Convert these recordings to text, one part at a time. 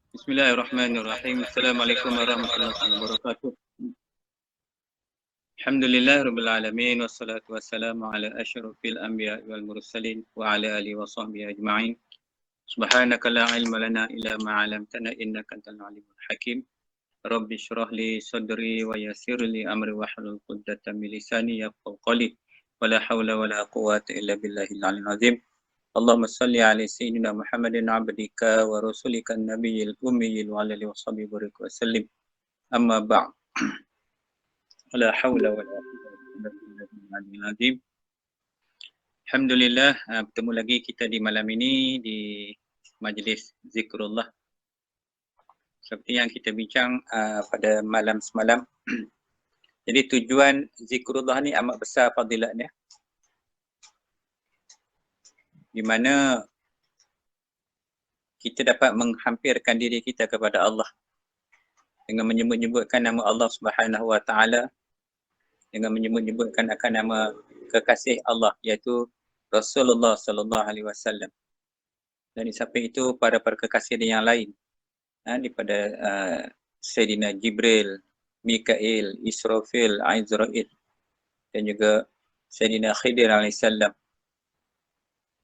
Bismillahirrahmanirrahim. Assalamualaikum warahmatullahi wabarakatuh. Alhamdulillahirabbil alamin wassalatu wassalamu ala asyrafil anbiya'i wal mursalin wa ala alihi wa sahbihi ajma'in. Subhanaka la ilma lana illa ma 'allamtana innaka antal alimul hakim. Rabbi shrah li sadri wa yassir li amri wahlul 'uqdatam min lisani yafqahu qawli. Wala haula wala quwwata illa billahil aliyyil azim. Allahumma salli ala sayyidina Muhammadin abdika wa rasulika an-nabiyil ummiyil wa ala alihi wa sahbihi wa sallim. Amma ba'd. La haula wala quwwata illa billahil azim. Alhamdulillah, bertemu lagi kita di malam ini di majlis zikrullah. Seperti yang kita bincang pada malam semalam. Jadi tujuan zikrullah ni amat besar fadilatnya. Di mana kita dapat menghampirkan diri kita kepada Allah dengan menyebut-nyebutkan nama Allah Subhanahu wa taala, dengan menyebut-nyebutkan akan nama kekasih Allah iaitu Rasulullah sallallahu alaihi wasallam. Dan di samping itu para kekasih yang lain daripada Sayyidina Jibril, Mikail, Israfil, Azrail dan juga Sayyidina Khidir alaihissalam.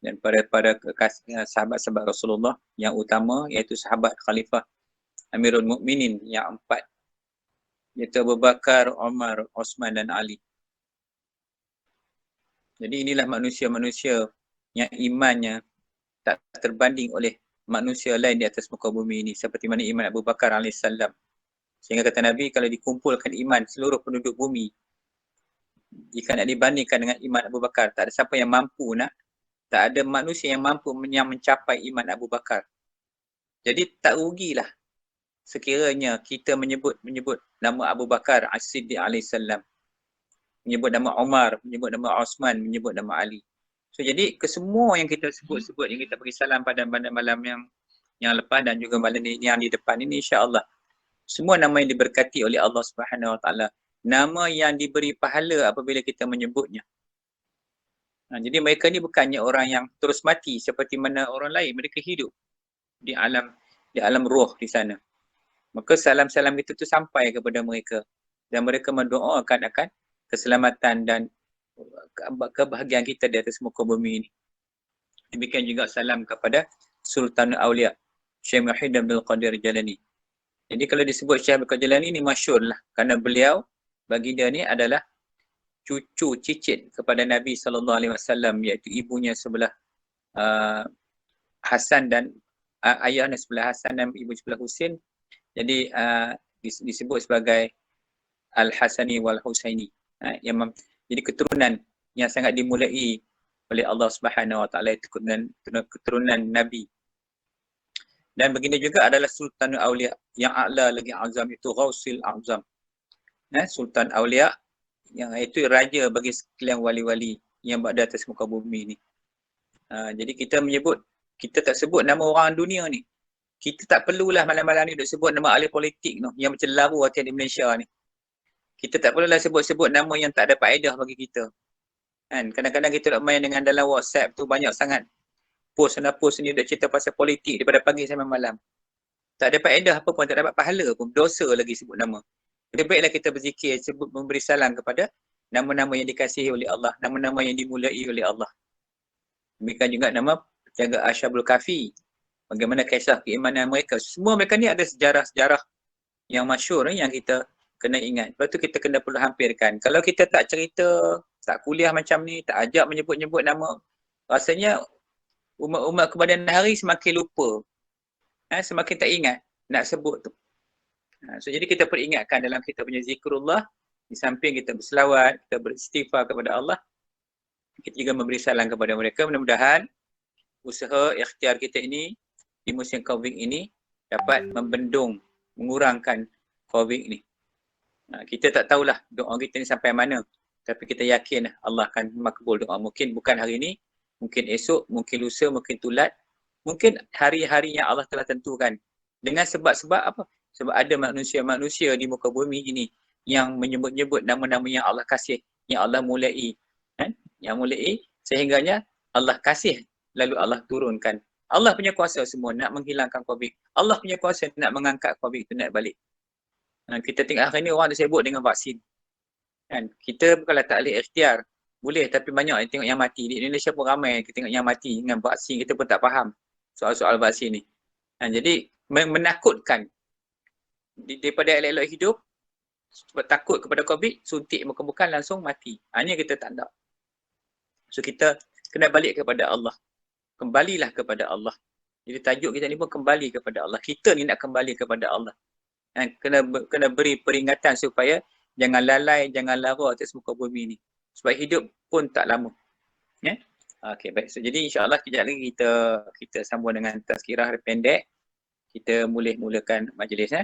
Dan para sahabat-sahabat Rasulullah yang utama iaitu sahabat Khalifah Amirul Mukminin yang 4 iaitu Abu Bakar, Umar, Osman dan Ali. Jadi inilah manusia-manusia yang imannya tak terbanding oleh manusia lain di atas muka bumi ini, seperti mana iman Abu Bakar alaihissalam. Sehingga kata Nabi, kalau dikumpulkan iman seluruh penduduk bumi, jika nak dibandingkan dengan iman Abu Bakar, tak ada siapa yang mampu tak ada manusia yang mampu yang mencapai iman Abu Bakar. Jadi tak rugilah sekiranya kita menyebut nama Abu Bakar As-Siddiq alaihissalam, menyebut nama Umar, menyebut nama Osman, menyebut nama Ali. So jadi kesemua yang kita sebut-sebut, yang kita beri salam pada malam yang lepas dan juga malam yang di depan ini, insya-Allah semua nama yang diberkati oleh Allah Subhanahu wa taala, nama yang diberi pahala apabila kita menyebutnya. Jadi mereka ni bukannya orang yang terus mati seperti mana orang lain, mereka hidup di alam roh di sana. Maka salam-salam itu tu sampai kepada mereka dan mereka mendoakan akan keselamatan dan kebahagiaan kita di atas muka bumi ini. Demikian juga salam kepada Sultanul Aulia Syekh Muhyiddin Abdul Qadir Jalani. Jadi kalau disebut Syekh Abdul Qadir Jalani ni masyhur lah, kerana beliau bagi dia ni adalah cucu cicit kepada Nabi SAW, iaitu ibunya sebelah Hasan dan ayahnya sebelah Hasan dan ibu sebelah Husain. Jadi disebut sebagai Al-Hasani wal-Husaini. Jadi keturunan yang sangat dimulai oleh Allah Subhanahu wa taala, itu keturunan Nabi. Dan begini juga adalah Sultanul Aulia yang a'la lagi azam, itu Ghausil Azam. Sultan Aulia yang itu raja bagi sekalian wali-wali yang berada atas muka bumi ni. Jadi kita tak sebut nama orang dunia ni. Kita tak perlulah malam-malam ni duk sebut nama ahli politik tu yang macam laru hati di Malaysia ni. Kita tak perlulah sebut-sebut nama yang tak ada faedah bagi kita. Kan kadang-kadang kita nak main dengan dalam WhatsApp tu banyak sangat post ni dah cerita pasal politik daripada pagi sampai malam. Tak ada faedah apa pun, tak dapat pahala pun, dosa lagi sebut nama. Lebih baiklah kita berzikir, sebut, memberi salam kepada nama-nama yang dikasihi oleh Allah, nama-nama yang dimulai oleh Allah. Demikian juga nama penjaga Ashabul Kahfi. Bagaimana kisah keimanan mereka. Semua mereka ni ada sejarah-sejarah yang masyhur yang kita kena ingat. Lepas tu kita kena perlu hampirkan. Kalau kita tak cerita, tak kuliah macam ni, tak ajak menyebut-nyebut nama, rasanya umat-umat kemudian hari semakin lupa. Semakin tak ingat nak sebut tu. So jadi kita peringatkan dalam kita punya zikrullah, di samping kita berselawat, kita beristighfar kepada Allah, kita juga memberi salam kepada mereka. Mudah-mudahan usaha ikhtiar kita ini di musim COVID ini dapat membendung, mengurangkan COVID ini. Kita tak tahulah doa kita ni sampai mana, tapi kita yakin Allah akan makbul doa. Mungkin bukan hari ini, mungkin esok, mungkin lusa, mungkin tulat, mungkin hari-hari yang Allah telah tentukan. Dengan sebab-sebab apa? Sebab ada manusia-manusia di muka bumi ini yang menyebut-nyebut nama-nama yang Allah kasih, yang Allah mulai, yang mulai sehingganya Allah kasih lalu Allah turunkan Allah punya kuasa semua nak menghilangkan COVID. Allah punya kuasa nak mengangkat COVID itu naik balik. Kita tengok hari ni orang dah sibuk dengan vaksin. Kan? Kita bukanlah tak boleh ikhtiar. Boleh, tapi banyak yang tengok yang mati. Di Indonesia pun ramai kita tengok yang mati dengan vaksin. Kita pun tak faham soal-soal vaksin ni. Jadi menakutkan daripada elok-elok hidup, sebab takut kepada COVID, suntik bukan-bukan langsung mati. Hanya kita tak nak. So kita kena balik kepada Allah. Kembalilah kepada Allah. Jadi tajuk kita ni pun kembali kepada Allah. Kita ni nak kembali kepada Allah. Kena beri peringatan supaya jangan lalai, jangan lara atas muka bumi ni. Sebab hidup pun tak lama. Ya? Okey, baik. So, jadi insya-Allah kejap lagi kita sambung dengan tazkirah pendek. Kita mulakan majlis.